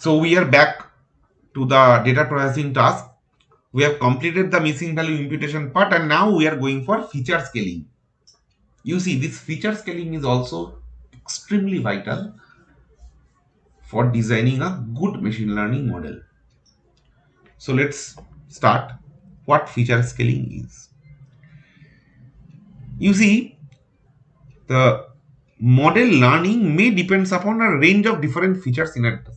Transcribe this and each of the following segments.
So we are back to the data processing task. We have completed the missing value imputation part, and now we are going for feature scaling. You see, this feature scaling is also extremely vital for designing a good machine learning model. So let's start what feature scaling is. You see, the model learning may depends upon a range of different features in a dataset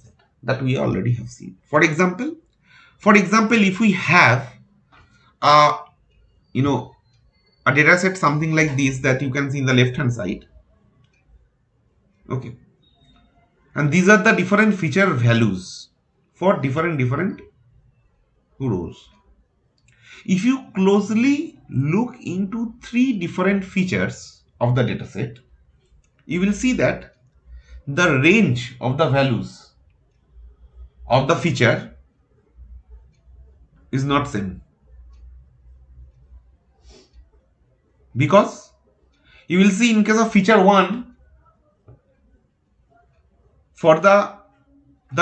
that we already have seen. For example, if we have a you know a data set something like this that you can see in the left hand side, okay, and these are the different feature values for different rows. If you closely look into three different features of the data set, you will see that the range of the values of the feature is not same, because you will see in case of feature 1, for the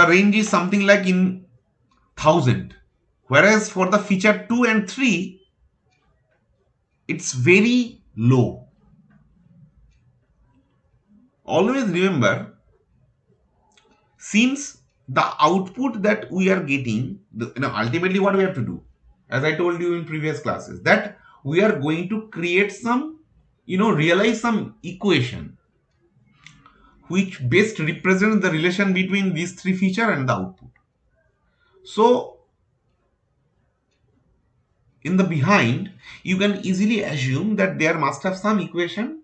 range is something like in 1000, whereas for the feature 2 and 3 it's very low. Always remember, since the output that we are getting, ultimately what we have to do, as I told you in previous classes, that we are going to create some, realize some equation which best represents the relation between these three feature and the output. So in the behind, you can easily assume that there must have some equation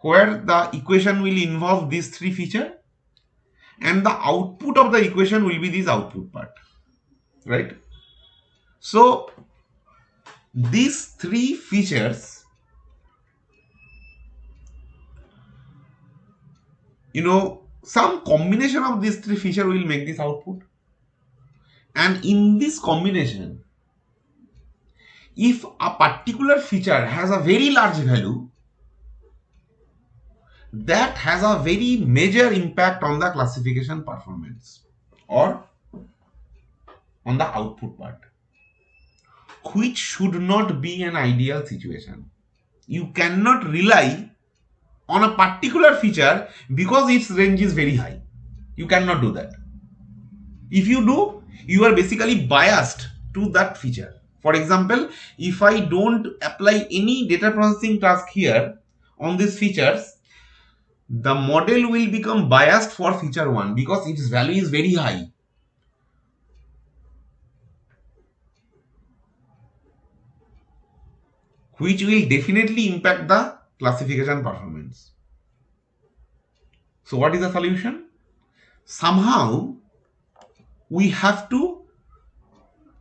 where the equation will involve these three feature, and the output of the equation will be this output part, right? So these three features, some combination of these three feature will make this output, and in this combination, if a particular feature has a very large value, that has a very major impact on the classification performance or on the output part, which should not be an ideal situation. You cannot rely on a particular feature because its range is very high. You cannot do that. If you do, you are basically biased to that feature. For example, if I don't apply any data processing task here on these features, the model will become biased for feature 1 because its value is very high. Which will definitely impact the classification performance. So what is the solution? Somehow we have to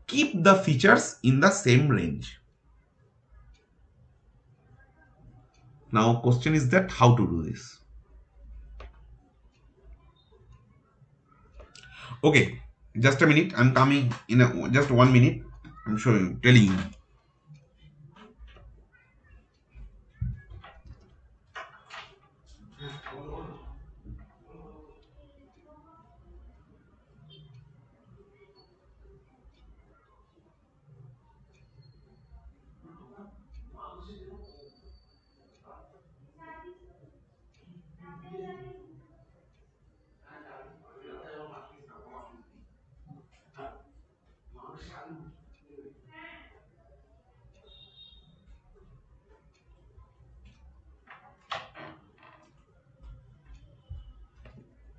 keep the features in the same range. Now question is that how to do this? Okay, just a minute, I'm coming in just 1 minute. I'm telling you.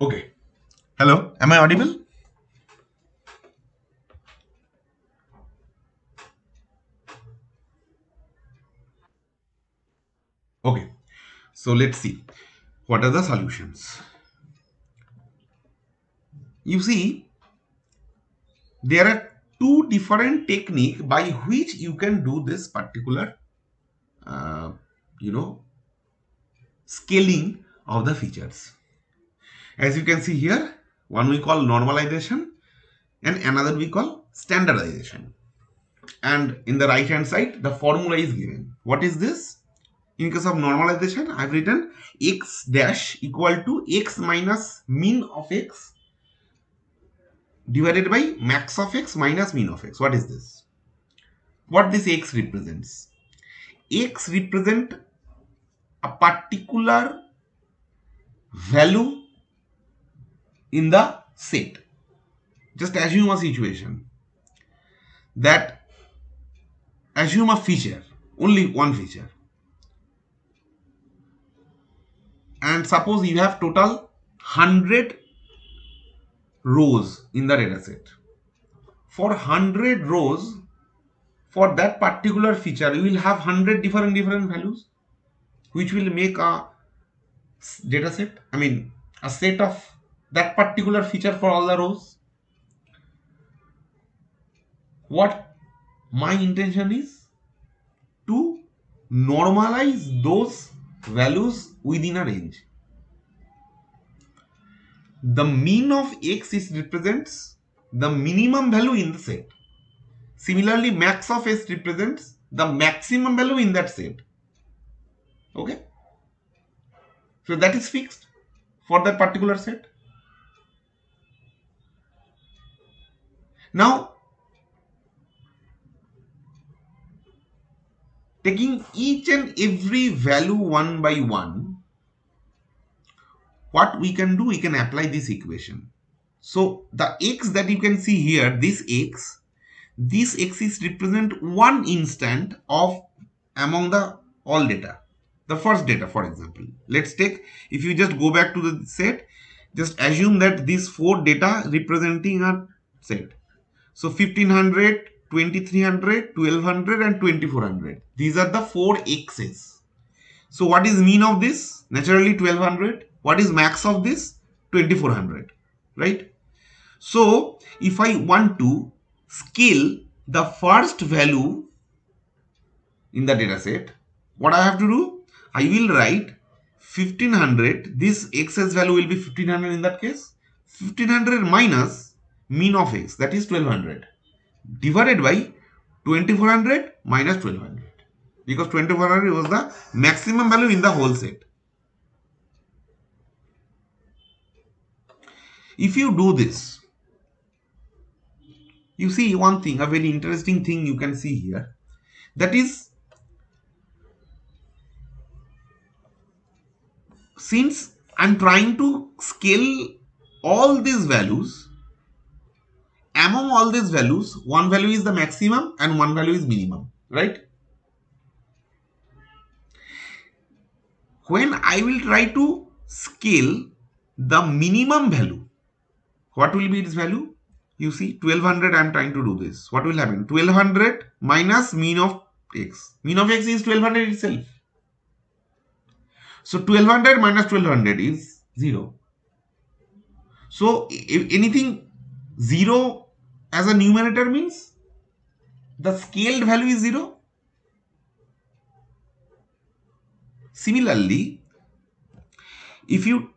Okay. Hello, am I audible? Okay. So let's see what are the solutions. You see, there are two different techniques by which you can do this particular uh, you know scaling of the features. As you can see here, one we call normalization and another we call standardization, and in the right hand side the formula is given. What is this? In case of normalization, I've written x dash equal to x minus mean of x divided by max of x minus mean of x. What is this? What this x represents? X represent a particular value in the set. Just assume a situation that assume a feature, only one feature, and suppose you have total 100 rows in the data set. For 100 rows, for that particular feature, you will have 100 different values, which will make a data set, a set of that particular feature for all the rows. What my intention is to normalize those values within a range. The mean of x is represents the minimum value in the set. Similarly, max of s represents the maximum value in that set. Okay, so that is fixed for that particular set. Now, taking each and every value one by one, what we can do, we can apply this equation. So the x that you can see here, this x is represent one instant of among the all data. The first data, for example, let's take, if you just go back to the set, just assume that these four data representing a set. So 1500, 2300, 1200 and 2400. These are the four x's. So what is mean of this? Naturally 1200. What is max of this? 2400, right? So if I want to scale the first value in the data set, what I have to do? I will write 1500. This x's value will be 1500 in that case. 1500 minus mean of x, that is 1200, divided by 2400 minus 1200, because 2400 was the maximum value in the whole set. If you do this, you see one thing, a very interesting thing you can see here, that is, since I'm trying to scale all these values, among all these values, one value is the maximum and one value is minimum, right? When I will try to scale the minimum value, what will be its value? You see, 1200, I am trying to do this. What will happen? 1200 minus mean of x. Mean of x is 1200 itself. So 1200 minus 1200 is 0. So if anything 0 as a numerator means the scaled value is 0. Similarly, if you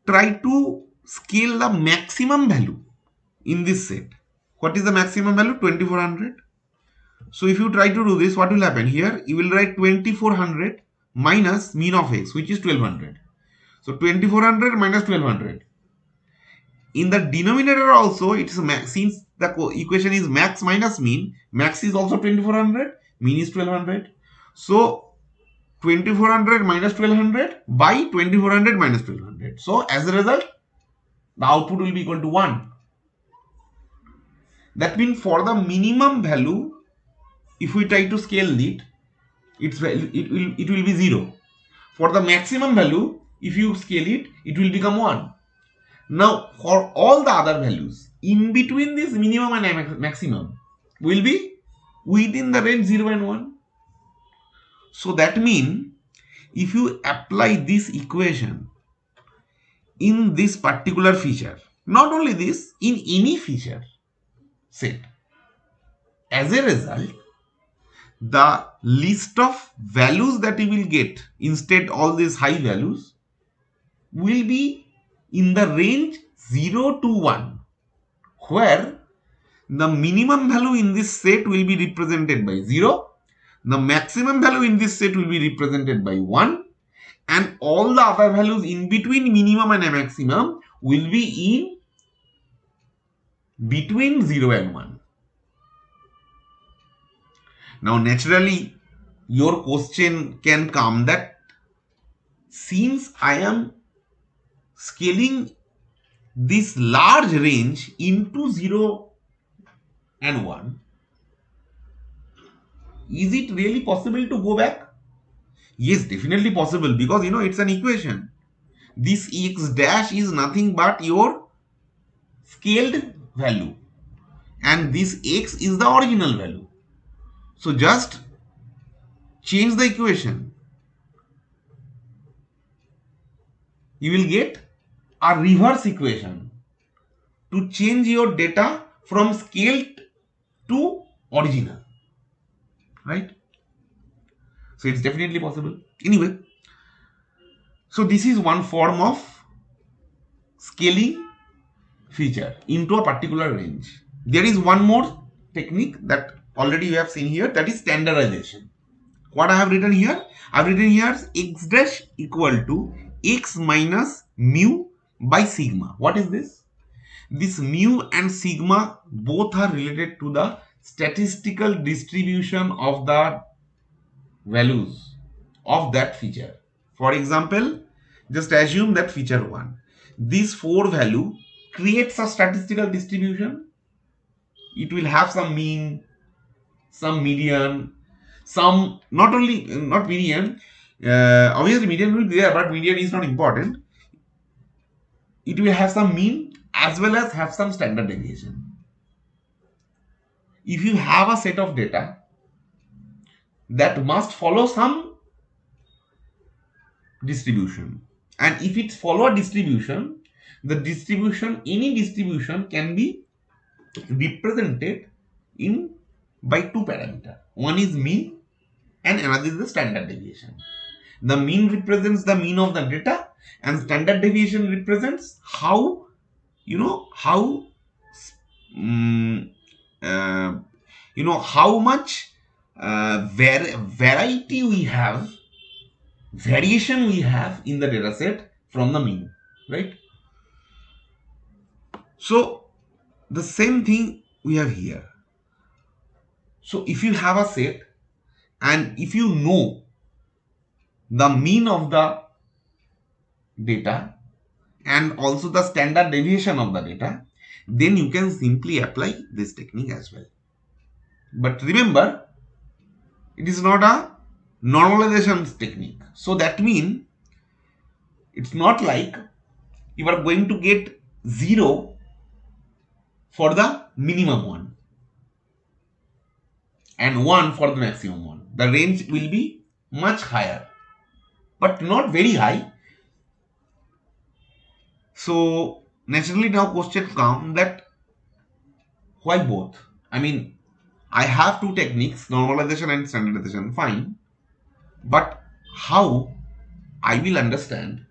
try to scale the maximum value in this set, what is the maximum value? 2400. So if you try to do this, what will happen? Here you will write 2400 minus mean of x, which is 1200. So 2400 minus 1200. In the denominator also, it is max. Since the equation is max minus mean, max is also 2400, mean is 1200. So 2400 minus 1200 by 2400 minus 1200. So as a result, the output will be equal to 1. That means for the minimum value, if we try to scale it, it will be 0. For the maximum value, if you scale it, it will become 1. Now for all the other values in between this minimum and maximum will be within the range 0 and 1. So that means if you apply this equation in this particular feature, not only this, in any feature set, as a result, the list of values that you will get instead all these high values will be in the range 0 to 1, where the minimum value in this set will be represented by 0, the maximum value in this set will be represented by 1, and all the other values in between minimum and maximum will be in between 0 and 1. Now naturally your question can come that since I am scaling this large range into 0 and 1, is it really possible to go back? Yes, definitely possible, because it's an equation. This x dash is nothing but your scaled value, and this x is the original value. So just change the equation. You will get a reverse equation to change your data from scaled to original, right? So it's definitely possible. Anyway, so this is one form of scaling feature into a particular range. There is one more technique that already you have seen here, that is standardization. What I have written here? I have written here x dash equal to x minus mu by sigma. What is this? This mu and sigma both are related to the statistical distribution of the values of that feature. For example, just assume that feature 1. This 4 value creates a statistical distribution. It will have some mean, some median, some not median. Obviously, median will be there, but median is not important. It will have some mean as well as have some standard deviation. If you have a set of data that must follow some distribution, and if it follow a distribution, any distribution can be represented in by two parameters. One is mean and another is the standard deviation. The mean represents the mean of the data, and standard deviation represents how how much variety we have, variation we have in the data set from the mean, right? So the same thing we have here. So if you have a set and if you know the mean of the data and also the standard deviation of the data, then you can simply apply this technique as well. But remember, it is not a normalization technique. So that means it's not like you are going to get 0 for the minimum one and 1 for the maximum one. The range will be much higher, but not very high. So naturally now question comes that why both? I mean, I have two techniques, normalization and standardization, fine. But how I will understand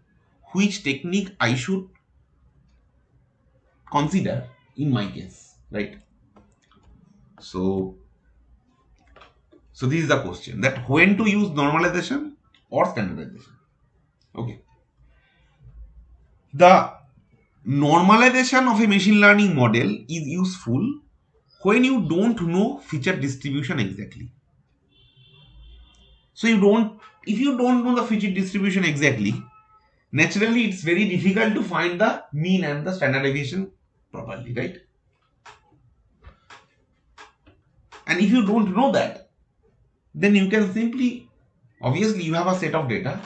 which technique I should consider in my case, right? So this is the question, that when to use normalization or standardization. Okay. The normalization of a machine learning model is useful when you don't know feature distribution exactly. So if you don't know the feature distribution exactly, naturally it's very difficult to find the mean and the standard deviation properly, right? And if you don't know that, then you can simply, obviously you have a set of data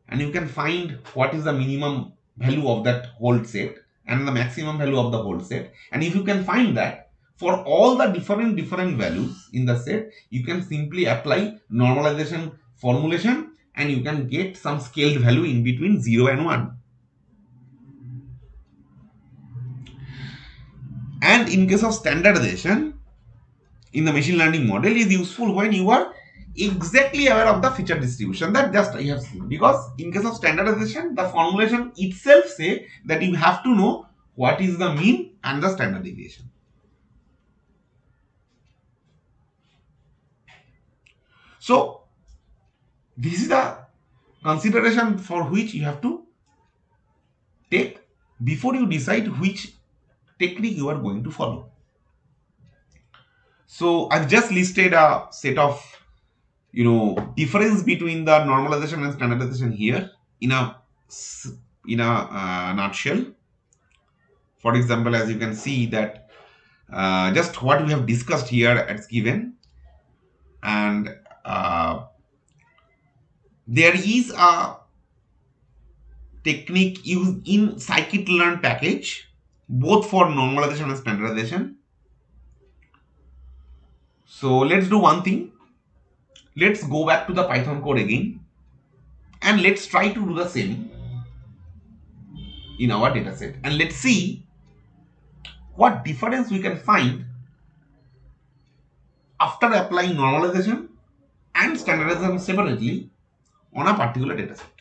and you can find what is the minimum value of that whole set and the maximum value of the whole set. And if you can find that for all the different values in the set, you can simply apply normalization formulation and you can get some scaled value in between 0 and 1. And in case of standardization in the machine learning model is useful when you are exactly aware of the feature distribution that just I have seen, because in case of standardization the formulation itself say that you have to know what is the mean and the standard deviation. So this is the consideration for which you have to take before you decide which technique you are going to follow. So I've just listed a set of difference between the normalization and standardization here in a nutshell. For example, as you can see that just what we have discussed here it's given, and there is a technique used in scikit-learn package both for normalization and standardization. So let's do one thing. Let's go back to the Python code again and let's try to do the same in our dataset, and let's see what difference we can find after applying normalization and standardization separately on a particular dataset.